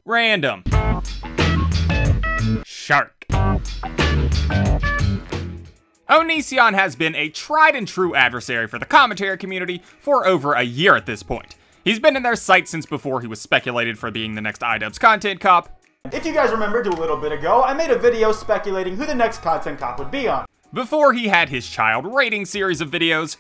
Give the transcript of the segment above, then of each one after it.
Random Shark. Onision has been a tried and true adversary for the commentary community for over a year at this point. He's been in their sight since before he was speculated for being the next iDubbbz content cop. If you guys remember, a little bit ago, I made a video speculating who the next content cop would be on. Before he had his child rating series of videos.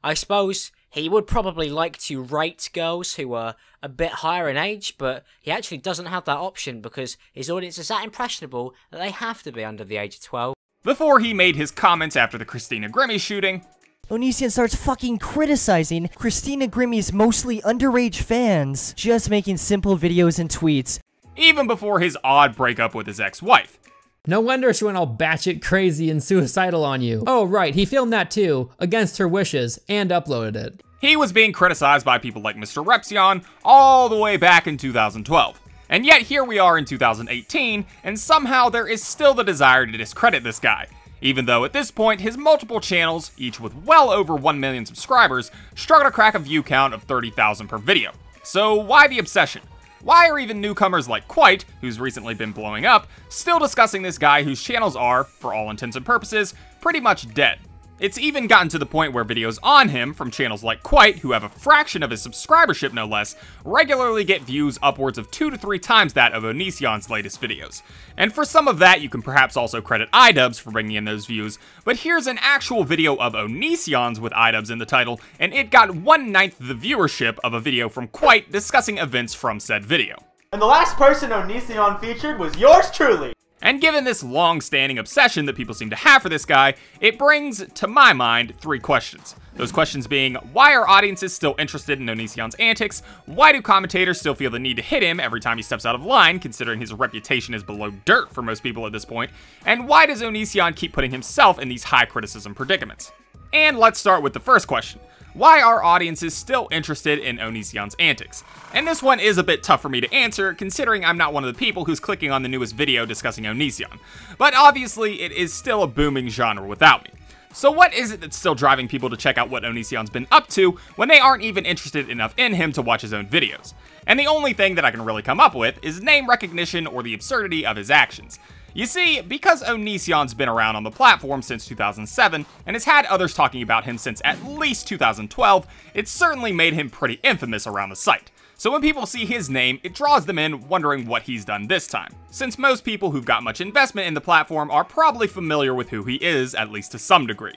I suppose he would probably like to rate girls who are a bit higher in age, but he actually doesn't have that option because his audience is that impressionable that they have to be under the age of 12. Before he made his comments after the Christina Grimmie shooting. Onision starts fucking criticizing Christina Grimmie's mostly underage fans, just making simple videos and tweets. Even before his odd breakup with his ex-wife. No wonder she went all batshit crazy and suicidal on you. Oh right, he filmed that too, against her wishes, and uploaded it. He was being criticized by people like Mr. Repsion all the way back in 2012. And yet here we are in 2018, and somehow there is still the desire to discredit this guy. Even though at this point, his multiple channels, each with well over 1 million subscribers, struggle to crack a view count of 30,000 per video. So why the obsession? Why are even newcomers like Quite, who's recently been blowing up, still discussing this guy whose channels are, for all intents and purposes, pretty much dead? It's even gotten to the point where videos on him from channels like Quite, who have a fraction of his subscribership no less, regularly get views upwards of 2 to 3 times that of Onision's latest videos. And for some of that, you can perhaps also credit iDubbbz for bringing in those views, but here's an actual video of Onision's with iDubbbz in the title, and it got 1/9 the viewership of a video from Quite discussing events from said video. And the last person Onision featured was yours truly. And given this long-standing obsession that people seem to have for this guy, it brings, to my mind, 3 questions. Those questions being, why are audiences still interested in Onision's antics? Why do commentators still feel the need to hit him every time he steps out of line, considering his reputation is below dirt for most people at this point? And why does Onision keep putting himself in these high criticism predicaments? And let's start with the first question. Why are audiences still interested in Onision's antics? And this one is a bit tough for me to answer, considering I'm not one of the people who's clicking on the newest video discussing Onision. But obviously, it is still a booming genre without me. So what is it that's still driving people to check out what Onision's been up to when they aren't even interested enough in him to watch his own videos? And the only thing that I can really come up with is name recognition or the absurdity of his actions. You see, because Onision's been around on the platform since 2007, and has had others talking about him since at least 2012, it's certainly made him pretty infamous around the site. So when people see his name, it draws them in wondering what he's done this time, since most people who've got much investment in the platform are probably familiar with who he is, at least to some degree.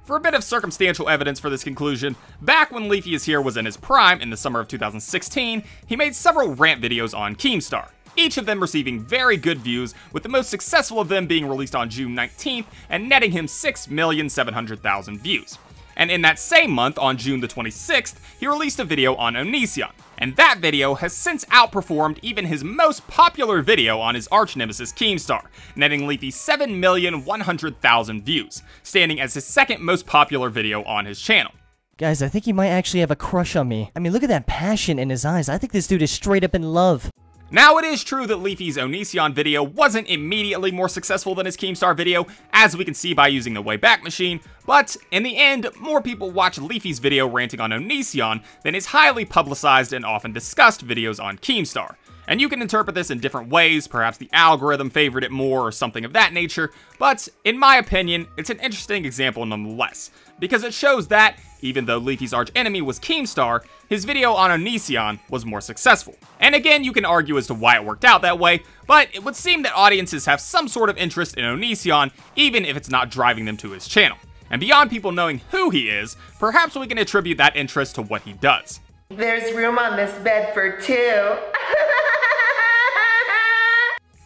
For a bit of circumstantial evidence for this conclusion, back when Leafy is Here was in his prime in the summer of 2016, he made several rant videos on Keemstar, each of them receiving very good views, with the most successful of them being released on June 19th and netting him 6,700,000 views. And in that same month, on June the 26th, he released a video on Onision, and that video has since outperformed even his most popular video on his arch-nemesis Keemstar, netting Leafy 7,100,000 views, standing as his second most popular video on his channel. Guys, I think he might actually have a crush on me. I mean, look at that passion in his eyes. I think this dude is straight up in love. Now, it is true that Leafy's Onision video wasn't immediately more successful than his Keemstar video, as we can see by using the Wayback Machine, but in the end, more people watch Leafy's video ranting on Onision than his highly publicized and often discussed videos on Keemstar. And you can interpret this in different ways, perhaps the algorithm favored it more or something of that nature, but in my opinion, it's an interesting example nonetheless, because it shows that, even though Leafy's arch-enemy was Keemstar, his video on Onision was more successful. And again, you can argue as to why it worked out that way, but it would seem that audiences have some sort of interest in Onision, even if it's not driving them to his channel. And beyond people knowing who he is, perhaps we can attribute that interest to what he does. There's room on this bed for 2.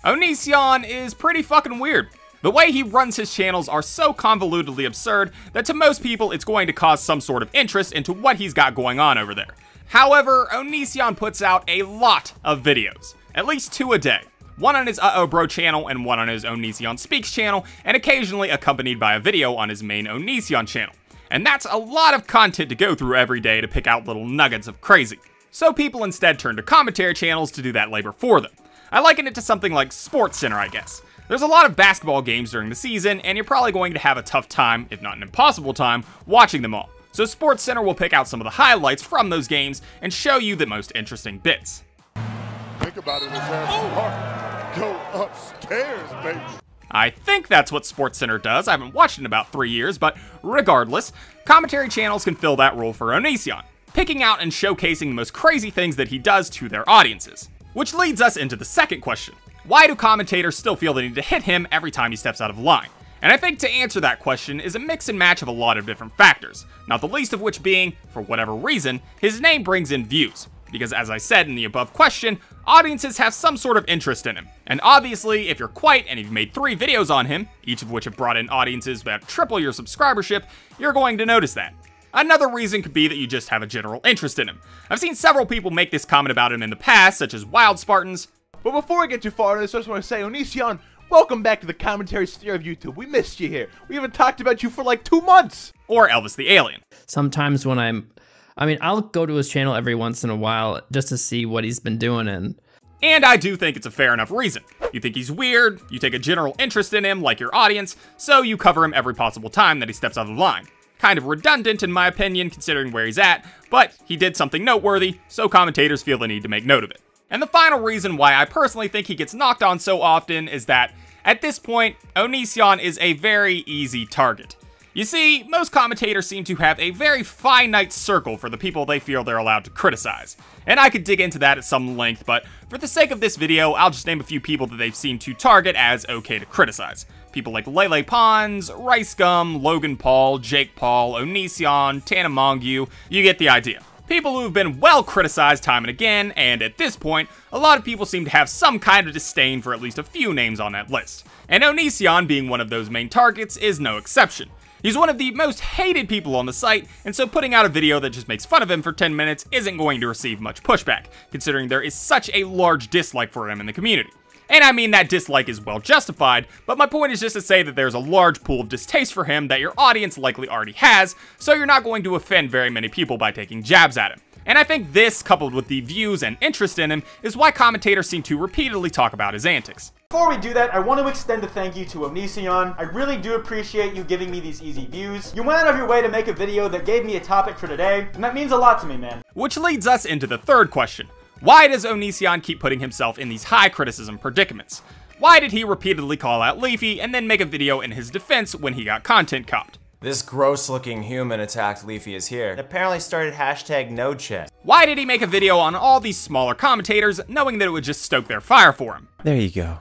Onision is pretty fucking weird. The way he runs his channels are so convolutedly absurd that to most people it's going to cause some sort of interest into what he's got going on over there. However, Onision puts out a lot of videos, at least 2 a day. One on his Uh-Oh Bro channel and one on his Onision Speaks channel, and occasionally accompanied by a video on his main Onision channel. And that's a lot of content to go through every day to pick out little nuggets of crazy. So people instead turn to commentary channels to do that labor for them. I liken it to something like SportsCenter, I guess. There's a lot of basketball games during the season, and you're probably going to have a tough time, if not an impossible time, watching them all. So SportsCenter will pick out some of the highlights from those games and show you the most interesting bits. Think about it, his ass go upstairs, baby. I think that's what SportsCenter does. I haven't watched it in about 3 years, but regardless, commentary channels can fill that role for Onision, picking out and showcasing the most crazy things that he does to their audiences. Which leads us into the second question. Why do commentators still feel the need to hit him every time he steps out of line? And I think to answer that question is a mix and match of a lot of different factors, not the least of which being, for whatever reason, his name brings in views. Because as I said in the above question, audiences have some sort of interest in him. And obviously, if you're Quite and you've made 3 videos on him, each of which have brought in audiences that triple your subscribership, you're going to notice that. Another reason could be that you just have a general interest in him. I've seen several people make this comment about him in the past, such as Wild Spartans. But before I get too far into this, I just want to say, Onision, welcome back to the commentary sphere of YouTube. We missed you here. We haven't talked about you for like 2 months. Or Elvis the Alien. Sometimes when I'll go to his channel every once in a while just to see what he's been doing, and I do think it's a fair enough reason. You think he's weird, you take a general interest in him like your audience, so you cover him every possible time that he steps out of line. Kind of redundant in my opinion considering where he's at, but he did something noteworthy, so commentators feel the need to make note of it. And the final reason why I personally think he gets knocked on so often is that, at this point, Onision is a very easy target. You see, most commentators seem to have a very finite circle for the people they feel they're allowed to criticize. And I could dig into that at some length, but for the sake of this video, I'll just name a few people that they've seemed to target as okay to criticize. People like Lele Pons, Rice Gum, Logan Paul, Jake Paul, Onision, Tana Mongeau, you get the idea. People who have been well criticized time and again, and at this point, a lot of people seem to have some kind of disdain for at least a few names on that list. And Onision, being one of those main targets, is no exception. He's one of the most hated people on the site, and so putting out a video that just makes fun of him for 10 minutes isn't going to receive much pushback, considering there is such a large dislike for him in the community. And I mean that dislike is well justified, but my point is just to say that there's a large pool of distaste for him that your audience likely already has, so you're not going to offend very many people by taking jabs at him. And I think this, coupled with the views and interest in him, is why commentators seem to repeatedly talk about his antics. Before we do that, I want to extend a thank you to Onision. I really do appreciate you giving me these easy views. You went out of your way to make a video that gave me a topic for today, and that means a lot to me, man. Which leads us into the third question. Why does Onision keep putting himself in these high criticism predicaments? Why did he repeatedly call out Leafy and then make a video in his defense when he got content copped? This gross-looking human attacked Leafy is here. And apparently started #NoChat. Why did he make a video on all these smaller commentators, knowing that it would just stoke their fire for him? There you go.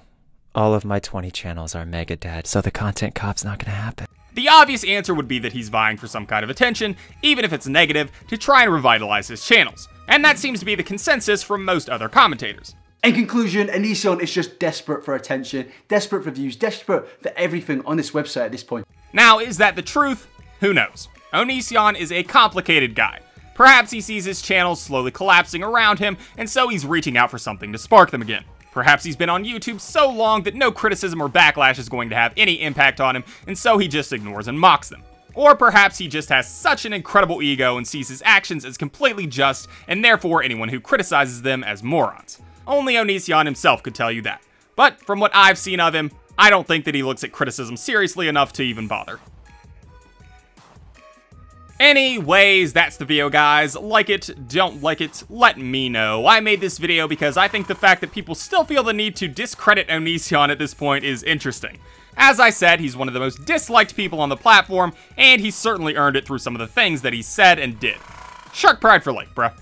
All of my 20 channels are mega dead, so the content cop's not gonna happen. The obvious answer would be that he's vying for some kind of attention, even if it's negative, to try and revitalize his channels. And that seems to be the consensus from most other commentators. In conclusion, Onision is just desperate for attention, desperate for views, desperate for everything on this website at this point. Now, is that the truth? Who knows? Onision is a complicated guy. Perhaps he sees his channels slowly collapsing around him, and so he's reaching out for something to spark them again. Perhaps he's been on YouTube so long that no criticism or backlash is going to have any impact on him, and so he just ignores and mocks them. Or perhaps he just has such an incredible ego and sees his actions as completely just, and therefore anyone who criticizes them as morons. Only Onision himself could tell you that. But from what I've seen of him, I don't think that he looks at criticism seriously enough to even bother. Anyways, that's the video, guys. Like it, don't like it, let me know. I made this video because I think the fact that people still feel the need to discredit Onision at this point is interesting. As I said, he's one of the most disliked people on the platform, and he's certainly earned it through some of the things that he said and did. Shark pride for life, bruh.